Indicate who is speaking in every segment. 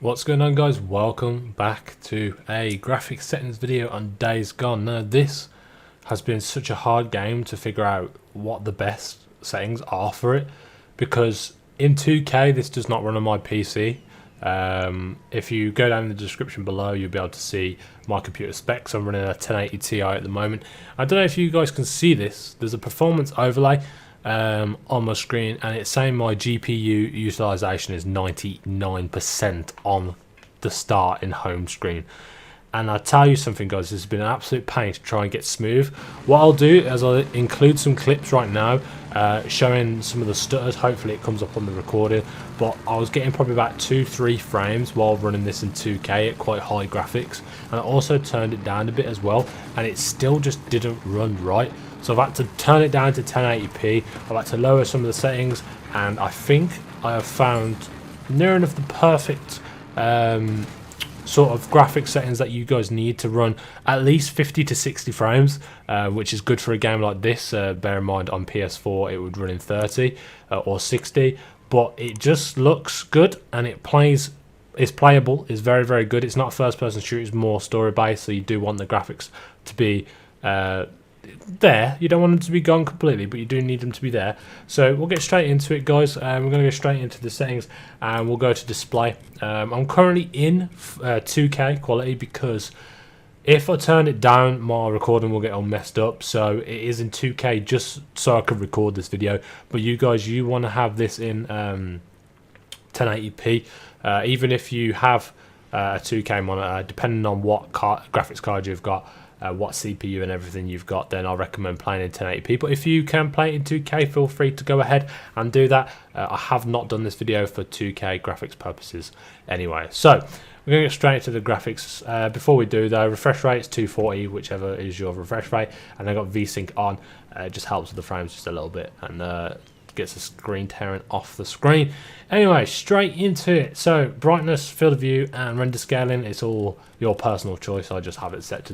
Speaker 1: What's going on, guys? Welcome back to a graphics settings video on Days Gone. Now this has been such a hard game to figure out what the best settings are for it, because in 2K this does not run on my PC. If you go down in the description below, you'll be able to see my computer specs. I'm running a 1080 Ti at the moment. I don't know if you guys can see this. There's a performance overlay on my screen, and it's saying my GPU utilization is 99% on the start in home screen. And I'll tell you something, guys, this has been an absolute pain to try and get smooth. What I'll do is I'll include some clips right now showing some of the stutters. Hopefully it comes up on the recording, but I was getting probably about 2-3 frames while running this in 2K at quite high graphics, and I also turned it down a bit as well, and it still just didn't run right. So I've had to turn it down to 1080p, I've had to lower some of the settings, and I think I have found near enough the perfect sort of graphic settings that you guys need to run at least 50 to 60 frames, which is good for a game like this. Bear in mind on PS4 it would run in 30 or 60, but it just looks good and it plays. It's playable. It's very, very good. It's not a first-person shooter. It's more story-based, so you do want the graphics to be there. You don't want them to be gone completely, but you do need them to be there. So we'll get straight into it, guys. We're going to go straight into the settings, and we'll go to display. I'm currently in 2K quality, because if I turn it down, my recording will get all messed up. So it is in 2K just so I can record this video. But you guys, you want to have this in 1080p. Even if you have a 2K monitor, depending on what graphics card you've got, what CPU and everything you've got, then I recommend playing in 1080p. But if you can play it in 2K, feel free to go ahead and do that. I have not done this video for 2K graphics purposes anyway. So we're going to get straight into the graphics. Before we do though, refresh rate is 240, whichever is your refresh rate, and I got VSync on. It just helps with the frames just a little bit, and gets the screen tearing off the screen. Anyway, straight into it. So brightness, field of view, and render scaling, it's all your personal choice. I just have it set to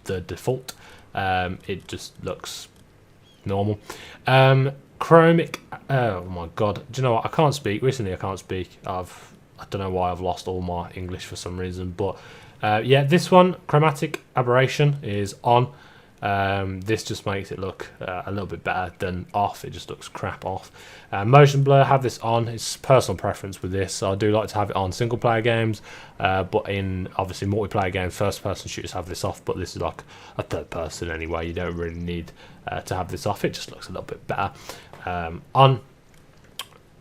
Speaker 1: the default. It just looks normal. Chromic, oh my god, do you know what, I can't speak recently. I can't speak. I don't know why I've lost all my English for some reason, but yeah, this one, chromatic aberration, is on. This just makes it look a little bit better than off. It just looks crap off. Motion blur, have this on. It's personal preference with this. I do like to have it on single player games, but in obviously multiplayer games, first person shooters have this off, but this is like a third person anyway. You don't really need to have this off. It just looks a little bit better on.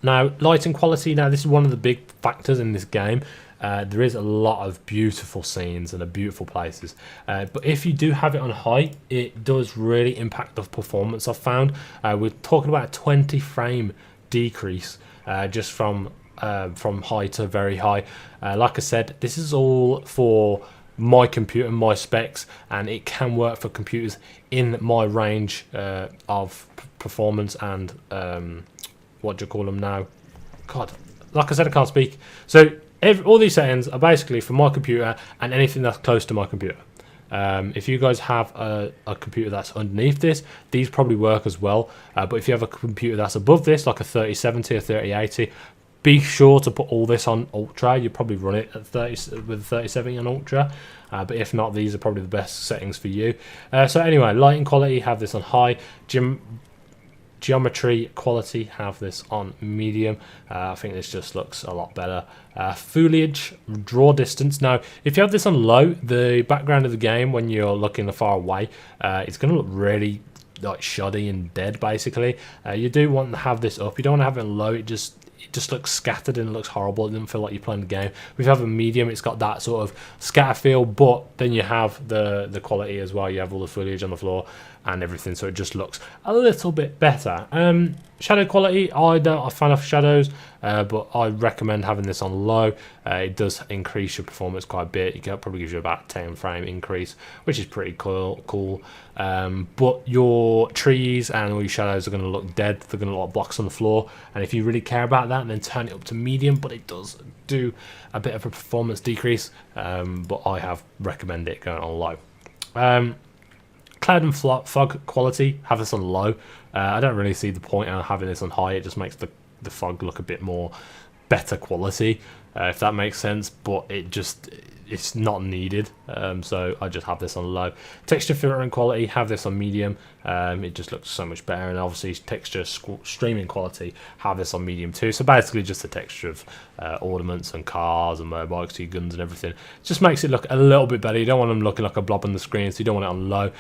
Speaker 1: Now, lighting quality. Now, this is one of the big factors in this game. There is a lot of beautiful scenes and beautiful places, but if you do have it on high, it does really impact the performance. I've found we're talking about a 20 frame decrease just from high to very high. Like I said, this is all for my computer, my specs, and it can work for computers in my range of performance and what do you call them now? God, like I said, I can't speak. So all these settings are basically for my computer and anything that's close to my computer. If you guys have a computer that's underneath this, these probably work as well. But if you have a computer that's above this, like a 3070 or 3080, be sure to put all this on ultra. You probably run it at 30 with 3070 on ultra. But if not, these are probably the best settings for you. So anyway, lighting quality, have this on high. Geometry quality, have this on medium. I think this just looks a lot better. Foliage, draw distance. Now, if you have this on low, the background of the game when you're looking far away, it's going to look really like shoddy and dead, basically. You do want to have this up. You don't want to have it on low. It just looks scattered and it looks horrible. It doesn't feel like you're playing the game. If you have a medium, it's got that sort of scatter feel, but then you have the quality as well. You have all the foliage on the floor and everything, so it just looks a little bit better. Shadow quality, I'm not a fan of shadows, but I recommend having this on low. It does increase your performance quite a bit. It probably gives you about 10 frame increase, which is pretty cool. But your trees and all your shadows are going to look dead. They're going to look like blocks on the floor, and if you really care about that, then turn it up to medium. But it does do a bit of a performance decrease, but I have recommended it going on low. Cloud and fog quality, have this on low. I don't really see the point of having this on high. It just makes the fog look a bit more better quality, if that makes sense, but it's not needed. So I just have this on low. Texture filtering quality, have this on medium. It just looks so much better. And obviously texture streaming quality, have this on medium too. So basically just the texture of ornaments and cars and motorbikes, your guns and everything. It just makes it look a little bit better. You don't want them looking like a blob on the screen, so you don't want it on low.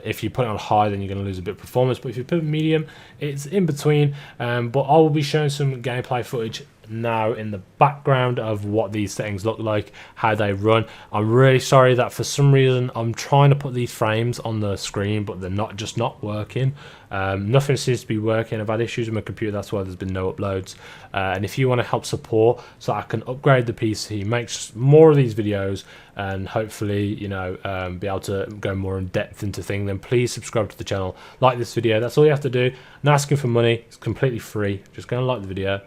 Speaker 1: If you put it on high, then you're going to lose a bit of performance. But if you put it medium, it's in between. But I will be showing some gameplay footage now in the background of what these settings look like, how they run. I'm really sorry that for some reason I'm trying to put these frames on the screen, but they're not working. Nothing seems to be working. I've had issues with my computer, that's why there's been no uploads. And if you want to help support so I can upgrade the PC, make more of these videos, and hopefully, you know, be able to go more in depth into things, then please subscribe to the channel, like this video. That's all you have to do. Not asking for money, it's completely free. Just go and like the video,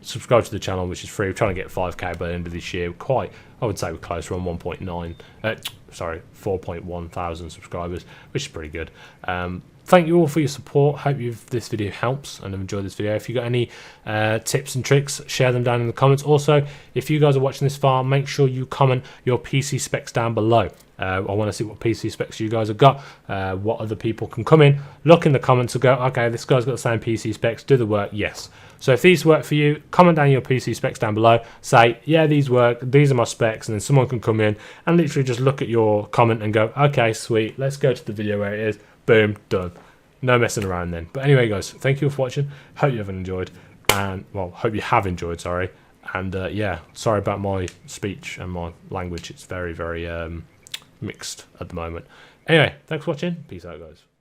Speaker 1: subscribe to the channel, which is free. We're trying to get 5k by the end of this year. I would say we're close. We're on 4.1 thousand subscribers, which is pretty good. Thank you all for your support. Hope this video helps and have enjoyed this video. If you got any tips and tricks, share them down in the comments. Also, if you guys are watching this far, make sure you comment your PC specs down below. I want to see what PC specs you guys have got, what other people can come in, look in the comments and go, okay, this guy's got the same PC specs, do the work, yes. So if these work for you, comment down your PC specs down below, say, yeah, these work, these are my specs, and then someone can come in and literally just look at your comment and go, okay, sweet, let's go to the video where it is, boom, done. No messing around then. But anyway, guys, thank you for watching, hope you have enjoyed, and, well, hope you have enjoyed, sorry, and yeah, sorry about my speech and my language, it's very, very, mixed at the moment. Anyway, thanks for watching. Peace out, guys.